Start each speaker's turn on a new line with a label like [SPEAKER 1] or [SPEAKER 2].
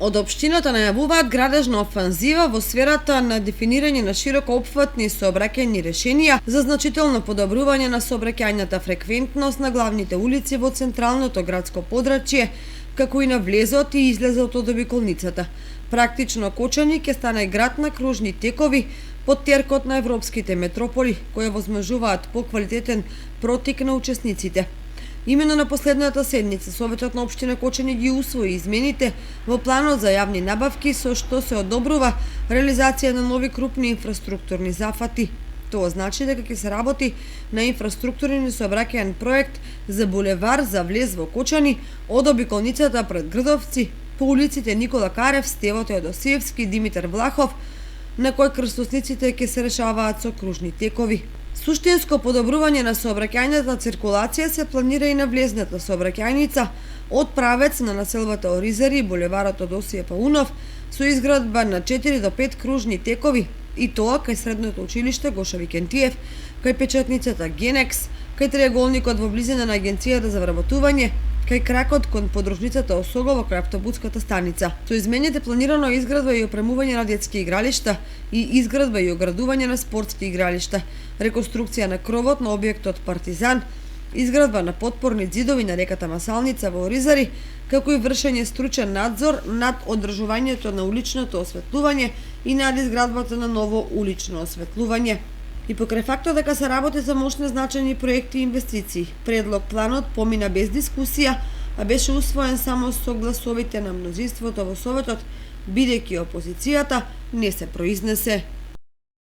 [SPEAKER 1] Од општината најавуваат градежна офанзива во сферата на дефинирање на широко опфатни сообраќајни решенија за значително подобрување на сообраќајната фреквентност на главните улици во централното градско подрачје, како и на влезот и излезот од обиколницата. Практично Кочани ќе стане град на кружни текови под теркот на европските метрополи, кои возможуваат поквалитетен протик на учесниците. Имено на последната седница Советот на општина Кочани ги усвои измените во планот за јавни набавки, со што се одобрува реализација на нови крупни инфраструктурни зафати. Тоа значи дека ќе се работи на инфраструктурен сообраќајен проект за булевар за влез во Кочани од обиколницата пред Грдовци по улиците Никола Карев, Стево Теодосиевски и Димитар Влахов, на кој крстосниците ќе се решаваат со кружни текови. Суштинско подобрување на сообраќајната циркулација се планира и на влезната сообраќајница од правец на населбата Оризари и булеварот Одосије Паунов со изградба на 4 до 5 кружни текови, и тоа кај средното училиште Гоша Викентиев, кај печатницата Генекс, кај триаголникот во близина на агенцијата за вработување, кај кракот кон подружницата Осогово крај автобуската станица. Со измените планирано е изградба и опремување на детски игралишта и изградба и оградување на спортски игралишта, реконструкција на кровот на објектот Партизан, изградба на подпорни ѕидови на реката Масалница во Оризари, како и вршење стручен надзор над одржувањето на уличното осветлување и над изградбата на ново улично осветлување. И покрај фактот дека се работи за мощни значајни проекти и инвестиции, предлог планот помина без дискусија, а беше усвоен само со гласовите на мнозинството во Советот, бидејќи опозицијата не се произнесе.